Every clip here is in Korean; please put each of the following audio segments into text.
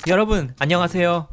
여러분 안녕하세요.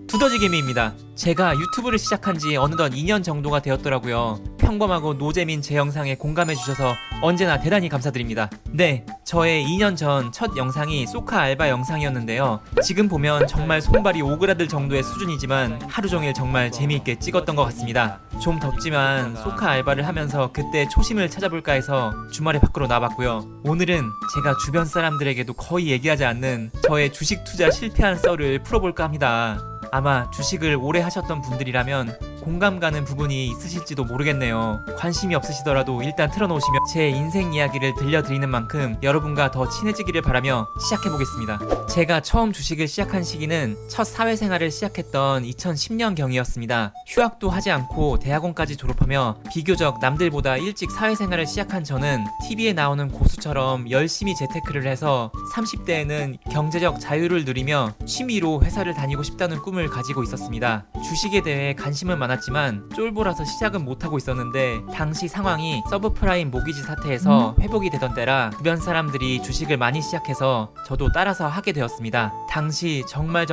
두더지개미입니다. 제가 유튜브를 시작한 지 어느덧 2년 정도가 되었더라고요. 평범하고 노잼인 제 영상에 공감해주셔서 언제나 대단히 감사드립니다. 네, 저의 2년 전 첫 영상이 소카 알바 영상이었는데요. 지금 보면 정말 손발이 오그라들 정도의 수준이지만 하루종일 정말 재미있게 찍었던 것 같습니다. 좀 덥지만 소카 알바를 하면서 그때 초심을 찾아볼까 해서 주말에 밖으로 나왔고요. 오늘은 제가 주변 사람들에게도 거의 얘기하지 않는 저의 주식 투자 실패한 썰을 풀어볼까 합니다. 아마 주식을 오래 하셨던 분들이라면 공감 가는 부분이 있으실지도 모르겠네요. 관심이 없으시더라도 일단 틀어놓으시면 제 인생 이야기를 들려드리는 만큼 여러분과 더 친해지기를 바라며 시작해보겠습니다. 제가 처음 주식을 시작한 시기는 첫 사회생활을 시작했던 2010년경이었습니다. 휴학도 하지 않고 대학원까지 졸업하며 비교적 남들보다 일찍 사회생활을 시작한 저는 TV에 나오는 고수처럼 열심히 재테크를 해서 30대에는 경제적 자유를 누리며 취미로 회사를 다니고 싶다는 꿈을 가지고 있었습니다. 주식에 대해 관심은 많았지만 쫄보라서 시작은 못하고 있었는데 당시 상황이 서브프라임 모기지 사태에서 회복이 되던 때라 주변 사람들이 주식을 많이 시작해서 저도 따라서 하게 되었습니다. 당시 정말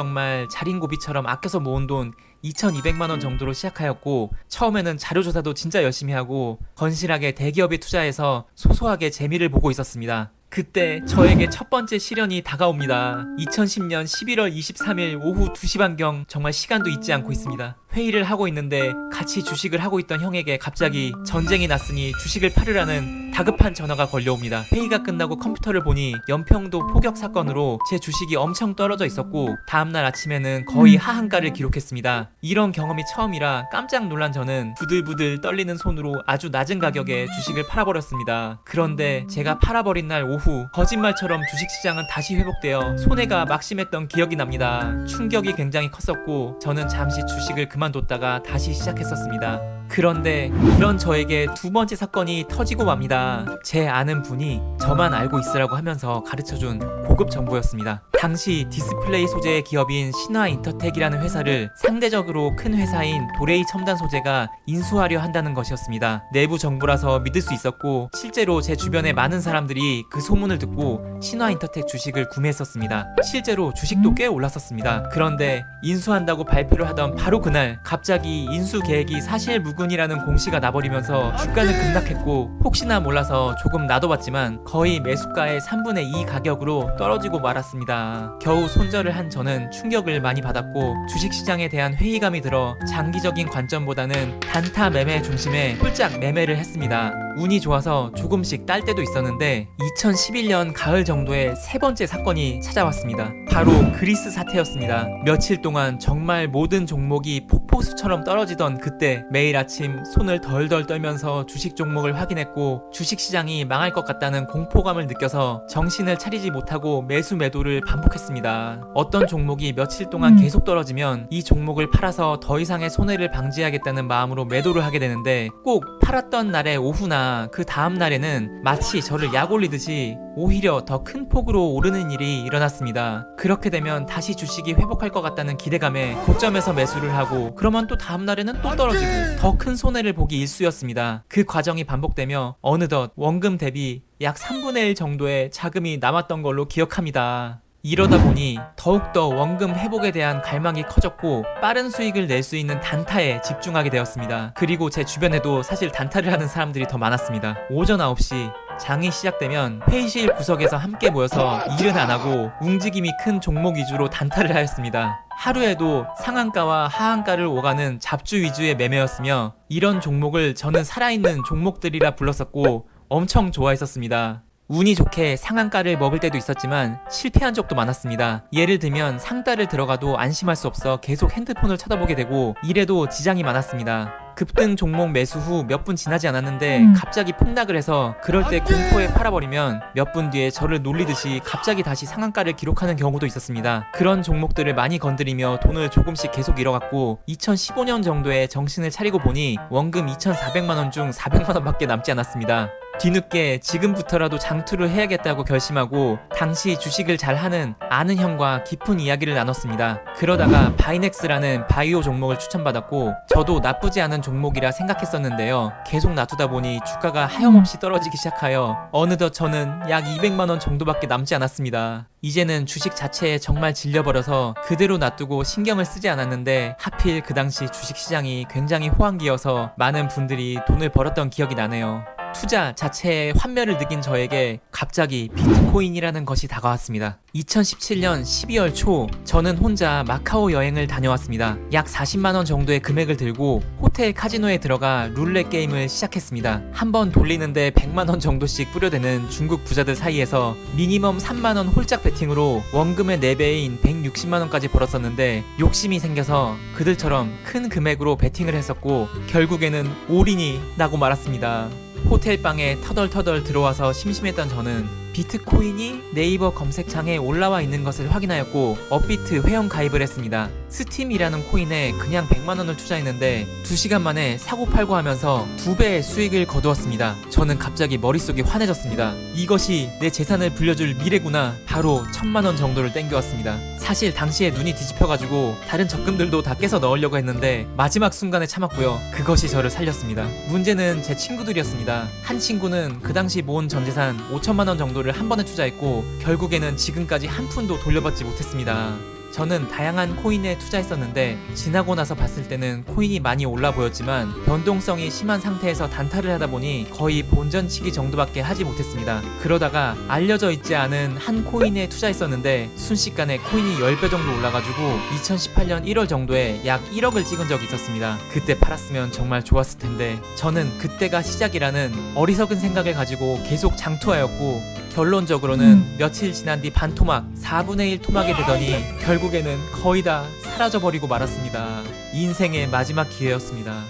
자린고비처럼 아껴서 모은 돈 2,200만원 정도로 시작하였고 처음에는 자료조사도 진짜 열심히 하고 건실하게 대기업에 투자해서 소소하게 재미를 보고 있었습니다. 그때 저에게 첫 번째 시련이 다가옵니다. 2010년 11월 23일 오후 2시 반경 정말 시간도 잊지 않고 있습니다. 회의를 하고 있는데 같이 주식을 하고 있던 형에게 갑자기 전쟁이 났으니 주식을 팔으라는 다급한 전화가 걸려옵니다. 회의가 끝나고 컴퓨터를 보니 연평도 포격 사건으로 제 주식이 엄청 떨어져 있었고 다음날 아침에는 거의 하한가를 기록했습니다. 이런 경험이 처음이라 깜짝 놀란 저는 부들부들 떨리는 손으로 아주 낮은 가격에 주식을 팔아버렸습니다. 그런데 제가 팔아버린 날 오후 거짓말처럼 주식시장은 다시 회복되어 손해가 막심했던 기억이 납니다. 충격이 굉장히 컸었고 저는 잠시 주식을 그만뒀다가 다시 시작했었습니다. 그런데 그런 저에게 두 번째 사건이 터지고 맙니다. 제 아는 분이 저만 알고 있으라고 하면서 가르쳐준 고급 정보였습니다. 당시 디스플레이 소재의 기업인 신화인터텍이라는 회사를 상대적으로 큰 회사인 도레이 첨단 소재가 인수하려 한다는 것이었습니다. 내부 정보라서 믿을 수 있었고 실제로 제 주변에 많은 사람들이 그 소문을 듣고 신화인터텍 주식을 구매했었습니다. 실제로 주식도 꽤 올랐었습니다. 그런데 인수한다고 발표를 하던 바로 그날 갑자기 인수 계획이 사실무근이라는 공시가 나버리면서 주가는 급락했고 혹시나 몰라서 조금 놔둬봤지만 거의 매수가의 3분의 2 가격으로 떨어지고 말았습니다. 겨우 손절을 한 저는 충격을 많이 받았고 주식시장에 대한 회의감이 들어 장기적인 관점보다는 단타 매매 중심의 홀짝 매매를 했습니다. 운이 좋아서 조금씩 딸 때도 있었는데 2011년 가을 정도에 세 번째 사건이 찾아왔습니다. 바로 그리스 사태였습니다. 며칠 동안 정말 모든 종목이 폭포수처럼 떨어지던 그때 매일 아침 손을 덜덜 떨면서 주식 종목을 확인했고 주식시장이 망할 것 같다는 공포감을 느껴서 정신을 차리지 못하고 매수 매도를 반복했습니다. 어떤 종목이 며칠 동안 계속 떨어지면 이 종목을 팔아서 더 이상의 손해를 방지하겠다는 마음으로 매도를 하게 되는데 꼭 팔았던 날의 오후나 그 다음 날에는 마치 저를 약 올리듯이 오히려 더 큰 폭으로 오르는 일이 일어났습니다. 그렇게 되면 다시 주식이 회복할 것 같다는 기대감에 고점에서 매수를 하고 그러면 또 다음 날에는 또 떨어지고 더 큰 손해를 보기 일쑤였습니다. 그 과정이 반복되며 어느덧 원금 대비 약 3분의 1 정도의 자금이 남았던 걸로 기억합니다. 이러다 보니 더욱더 원금 회복에 대한 갈망이 커졌고 빠른 수익을 낼 수 있는 단타에 집중하게 되었습니다. 그리고 제 주변에도 사실 단타를 하는 사람들이 더 많았습니다. 오전 9시 장이 시작되면 회의실 구석에서 함께 모여서 일은 안 하고 움직임이 큰 종목 위주로 단타를 하였습니다. 하루에도 상한가와 하한가를 오가는 잡주 위주의 매매였으며 이런 종목을 저는 살아있는 종목들이라 불렀었고 엄청 좋아했었습니다. 운이 좋게 상한가를 먹을 때도 있었지만 실패한 적도 많았습니다. 예를 들면 상가를 들어가도 안심할 수 없어 계속 핸드폰을 쳐다보게 되고 일에도 지장이 많았습니다. 급등 종목 매수 후 몇 분 지나지 않았는데 갑자기 폭락을 해서 그럴 때 공포에 팔아버리면 몇 분 뒤에 저를 놀리듯이 갑자기 다시 상한가를 기록하는 경우도 있었습니다. 그런 종목들을 많이 건드리며 돈을 조금씩 계속 잃어갔고 2015년 정도에 정신을 차리고 보니 원금 2,400만원 중 400만원 밖에 남지 않았습니다. 뒤늦게 지금부터라도 장투를 해야겠다고 결심하고 당시 주식을 잘하는 아는 형과 깊은 이야기를 나눴습니다. 그러다가 바이넥스라는 바이오 종목을 추천받았고 저도 나쁘지 않은 종목이라 생각했었는데요. 계속 놔두다 보니 주가가 하염없이 떨어지기 시작하여 어느덧 저는 약 200만원 정도밖에 남지 않았습니다. 이제는 주식 자체에 정말 질려버려서 그대로 놔두고 신경을 쓰지 않았는데 하필 그 당시 주식시장이 굉장히 호황기여서 많은 분들이 돈을 벌었던 기억이 나네요. 투자 자체에 환멸을 느낀 저에게 갑자기 비트코인이라는 것이 다가왔습니다. 2017년 12월 초 저는 혼자 마카오 여행을 다녀왔습니다. 약 40만원 정도의 금액을 들고 호텔 카지노에 들어가 룰렛 게임을 시작했습니다. 한 번 돌리는데 100만원 정도씩 뿌려대는 중국 부자들 사이에서 미니멈 3만원 홀짝 베팅으로 원금의 4배인 160만원까지 벌었었는데 욕심이 생겨서 그들처럼 큰 금액으로 베팅을 했었고 결국에는 올인이 나고 말았습니다. 호텔방에 터덜터덜 들어와서 심심했던 저는 비트코인이 네이버 검색창에 올라와 있는 것을 확인하였고 업비트 회원 가입을 했습니다. 스팀이라는 코인에 그냥 100만원을 투자했는데 2시간 만에 사고팔고 하면서 2배의 수익을 거두었습니다. 저는 갑자기 머릿속이 환해졌습니다. 이것이 내 재산을 불려줄 미래구나. 바로 1000만원 정도를 땡겨왔습니다. 사실 당시에 눈이 뒤집혀가지고 다른 적금들도 다 깨서 넣으려고 했는데 마지막 순간에 참았고요. 그것이 저를 살렸습니다. 문제는 제 친구들이었습니다. 한 친구는 그 당시 모은 전재산 5천만원 정도를 한 번에 투자했고 결국에는 지금까지 한 푼도 돌려받지 못했습니다. 저는 다양한 코인에 투자했었는데 지나고 나서 봤을 때는 코인이 많이 올라 보였지만 변동성이 심한 상태에서 단타를 하다 보니 거의 본전치기 정도밖에 하지 못했습니다. 그러다가 알려져 있지 않은 한 코인에 투자했었는데 순식간에 코인이 10배 정도 올라가지고 2018년 1월 정도에 약 1억을 찍은 적이 있었습니다. 그때 팔았으면 정말 좋았을 텐데 저는 그때가 시작이라는 어리석은 생각을 가지고 계속 장투하였고 결론적으로는 며칠 지난 뒤 반토막 4분의 1 토막이 되더니 결국에는 거의 다 사라져버리고 말았습니다. 인생의 마지막 기회였습니다.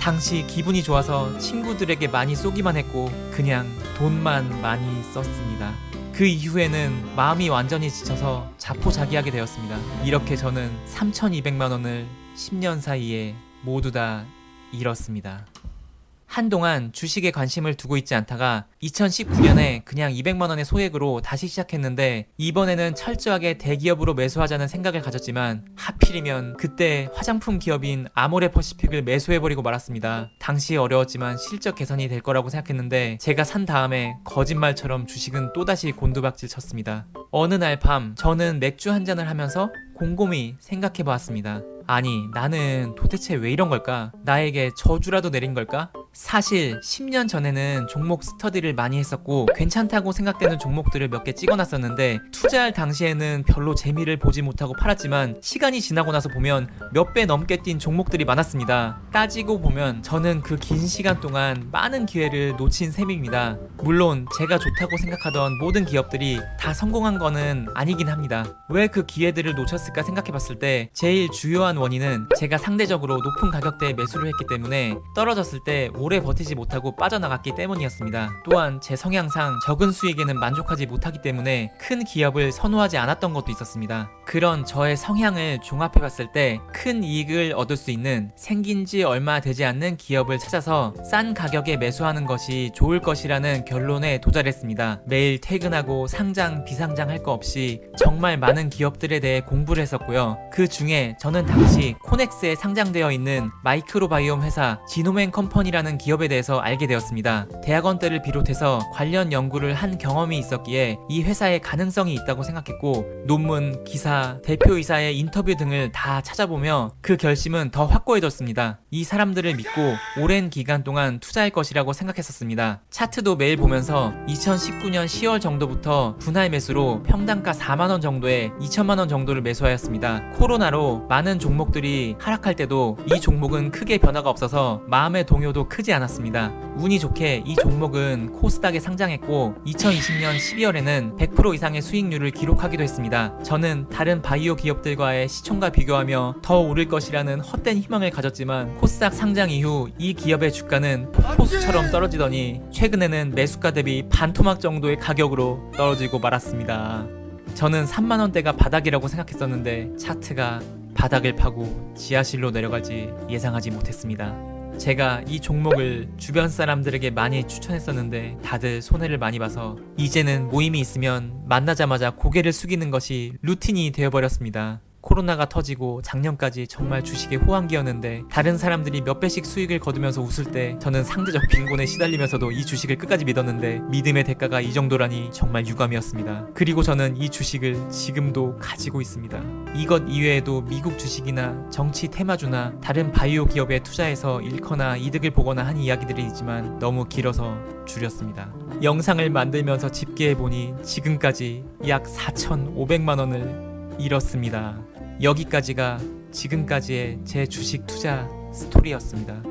당시 기분이 좋아서 친구들에게 많이 쏘기만 했고 그냥 돈만 많이 썼습니다. 그 이후에는 마음이 완전히 지쳐서 자포자기하게 되었습니다. 이렇게 저는 3,200만원을 10년 사이에 모두 다 잃었습니다. 한동안 주식에 관심을 두고 있지 않다가 2019년에 그냥 200만원의 소액으로 다시 시작했는데 이번에는 철저하게 대기업으로 매수하자는 생각을 가졌지만 하필이면 그때 화장품 기업인 아모레퍼시픽을 매수해버리고 말았습니다. 당시 어려웠지만 실적 개선이 될 거라고 생각했는데 제가 산 다음에 거짓말처럼 주식은 또다시 곤두박질 쳤습니다. 어느 날 밤 저는 맥주 한 잔을 하면서 곰곰이 생각해보았습니다. 아니 나는 도대체 왜 이런 걸까? 나에게 저주라도 내린 걸까? 사실 10년 전에는 종목 스터디를 많이 했었고 괜찮다고 생각되는 종목들을 몇 개 찍어놨었는데 투자할 당시에는 별로 재미를 보지 못하고 팔았지만 시간이 지나고 나서 보면 몇 배 넘게 뛴 종목들이 많았습니다. 따지고 보면 저는 그 긴 시간 동안 많은 기회를 놓친 셈입니다. 물론 제가 좋다고 생각하던 모든 기업들이 다 성공한 거는 아니긴 합니다. 왜 그 기회들을 놓쳤을까 생각해봤을 때 제일 주요한 원인은 제가 상대적으로 높은 가격대에 매수를 했기 때문에 떨어졌을 때 오래 버티지 못하고 빠져나갔기 때문이었습니다. 또한 제 성향상 적은 수익에는 만족하지 못하기 때문에 큰 기업을 선호하지 않았던 것도 있었습니다. 그런 저의 성향을 종합해봤을 때 큰 이익을 얻을 수 있는 생긴 지 얼마 되지 않는 기업을 찾아서 싼 가격에 매수하는 것이 좋을 것이라는 결론에 도달했습니다. 매일 퇴근하고 상장, 비상장 할 거 없이 정말 많은 기업들에 대해 공부를 했었고요. 그 중에 저는 당시 코넥스에 상장되어 있는 마이크로바이옴 회사 지노맨 컴퍼니라는 기업에 대해서 알게 되었습니다. 대학원 때를 비롯해서 관련 연구를 한 경험이 있었기에 이 회사에 가능성이 있다고 생각했고 논문, 기사, 대표이사의 인터뷰 등을 다 찾아보며 그 결심은 더 확고해졌습니다. 이 사람들을 믿고 오랜 기간 동안 투자할 것이라고 생각했었습니다. 차트도 매일 보면서 2019년 10월 정도부터 분할 매수로 평단가 4만원 정도에 2천만원 정도를 매수하였습니다. 코로나로 많은 종목들이 하락할 때도 이 종목은 크게 변화가 없어서 마음의 동요도 크지 않았습니다. 운이 좋게 이 종목은 코스닥에 상장했고 2020년 12월에는 100% 이상의 수익률을 기록하기도 했습니다. 저는 다른 바이오 기업들과의 시총과 비교하며 더 오를 것이라는 헛된 희망을 가졌지만 코스닥 상장 이후 이 기업의 주가는 폭포수처럼 떨어지더니 최근에는 매수가 대비 반토막 정도의 가격으로 떨어지고 말았습니다. 저는 3만원대가 바닥이라고 생각했었는데 차트가 바닥을 파고 지하실로 내려갈지 예상하지 못했습니다. 제가 이 종목을 주변 사람들에게 많이 추천했었는데 다들 손해를 많이 봐서 이제는 모임이 있으면 만나자마자 고개를 숙이는 것이 루틴이 되어버렸습니다. 코로나가 터지고 작년까지 정말 주식의 호황기였는데 다른 사람들이 몇 배씩 수익을 거두면서 웃을 때 저는 상대적 빈곤에 시달리면서도 이 주식을 끝까지 믿었는데 믿음의 대가가 이 정도라니 정말 유감이었습니다. 그리고 저는 이 주식을 지금도 가지고 있습니다. 이것 이외에도 미국 주식이나 정치 테마주나 다른 바이오 기업에 투자해서 잃거나 이득을 보거나 한 이야기들이 있지만 너무 길어서 줄였습니다. 영상을 만들면서 집계해보니 지금까지 약 4,500만 원을 잃었습니다. 여기까지가 지금까지의 제 주식 투자 스토리였습니다.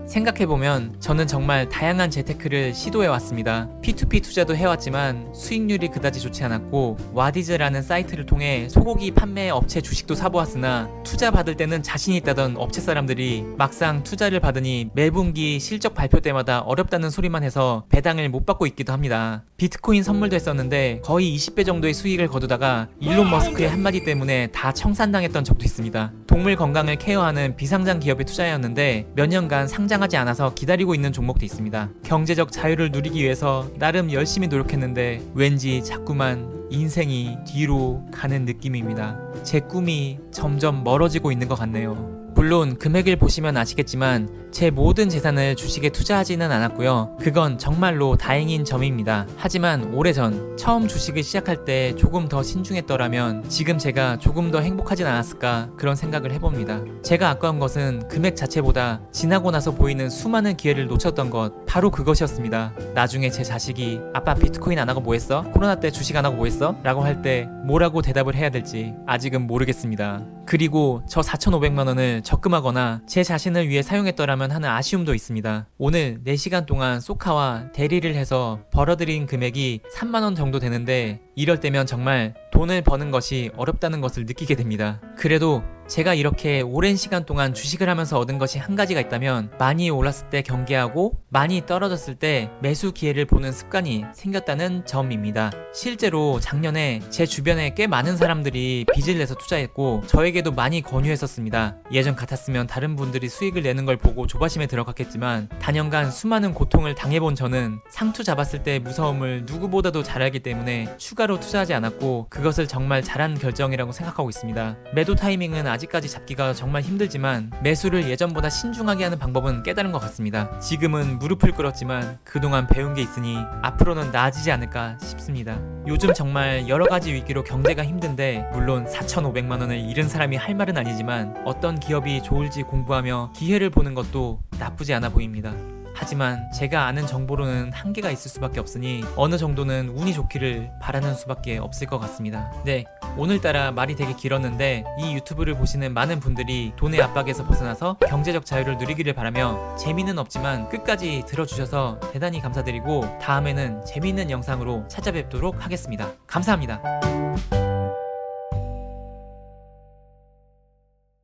생각해보면 저는 정말 다양한 재테크를 시도해왔습니다. P2P 투자도 해왔지만 수익률이 그다지 좋지 않았고 와디즈라는 사이트를 통해 소고기 판매 업체 주식도 사보았으나 투자 받을 때는 자신 있다던 업체 사람들이 막상 투자를 받으니 매분기 실적 발표 때마다 어렵다는 소리만 해서 배당을 못 받고 있기도 합니다. 비트코인 선물도 했었는데 거의 20배 정도의 수익을 거두다가 일론 머스크의 한마디 때문에 다 청산당했던 적도 있습니다. 동물 건강을 케어하는 비상장 기업에 투자했는데 몇 년간 상장하지 않아서 기다리고 있는 종목도 있습니다. 경제적 자유를 누리기 위해서 나름 열심히 노력했는데 왠지 자꾸만 인생이 뒤로 가는 느낌입니다. 제 꿈이 점점 멀어지고 있는 것 같네요. 물론 금액을 보시면 아시겠지만 제 모든 재산을 주식에 투자하지는 않았고요. 그건 정말로 다행인 점입니다. 하지만 오래전 처음 주식을 시작할 때 조금 더 신중했더라면 지금 제가 조금 더 행복하진 않았을까 그런 생각을 해봅니다. 제가 아까운 것은 금액 자체보다 지나고 나서 보이는 수많은 기회를 놓쳤던 것 바로 그것이었습니다. 나중에 제 자식이 아빠 비트코인 안 하고 뭐 했어? 코로나 때 주식 안 하고 뭐 했어? 라고 할 때 뭐라고 대답을 해야 될지 아직은 모르겠습니다. 그리고 저 4,500만 원을 적금하거나 제 자신을 위해 사용했더라면 하는 아쉬움도 있습니다. 오늘 4시간 동안 소카와 대리를 해서 벌어들인 금액이 3만 원 정도 되는데 이럴 때면 정말 돈을 버는 것이 어렵다는 것을 느끼게 됩니다. 그래도 제가 이렇게 오랜 시간 동안 주식을 하면서 얻은 것이 한 가지가 있다면 많이 올랐을 때 경계하고 많이 떨어졌을 때 매수 기회를 보는 습관이 생겼다는 점입니다. 실제로 작년에 제 주변에 꽤 많은 사람들이 빚을 내서 투자했고 저에게도 많이 권유했었습니다. 예전 같았으면 다른 분들이 수익을 내는 걸 보고 조바심에 들어갔겠지만 단연간 수많은 고통을 당해본 저는 상투 잡았을 때 무서움을 누구보다도 잘 알기 때문에 추가로 투자하지 않았고 그것을 정말 잘한 결정이라고 생각하고 있습니다. 매도 타이밍은 아직까지 잡기가 정말 힘들지만 매수를 예전보다 신중하게 하는 방법은 깨달은 것 같습니다. 지금은 무릎을 꿇었지만 그동안 배운 게 있으니 앞으로는 나아지지 않을까 싶습니다. 요즘 정말 여러가지 위기로 경제가 힘든데 물론 4,500만 원을 잃은 사람이 할 말은 아니지만 어떤 기업이 좋을지 공부하며 기회를 보는 것도 나쁘지 않아 보입니다. 하지만 제가 아는 정보로는 한계가 있을 수밖에 없으니 어느 정도는 운이 좋기를 바라는 수밖에 없을 것 같습니다. 네, 오늘따라 말이 되게 길었는데 이 유튜브를 보시는 많은 분들이 돈의 압박에서 벗어나서 경제적 자유를 누리기를 바라며 재미는 없지만 끝까지 들어주셔서 대단히 감사드리고 다음에는 재미있는 영상으로 찾아뵙도록 하겠습니다. 감사합니다.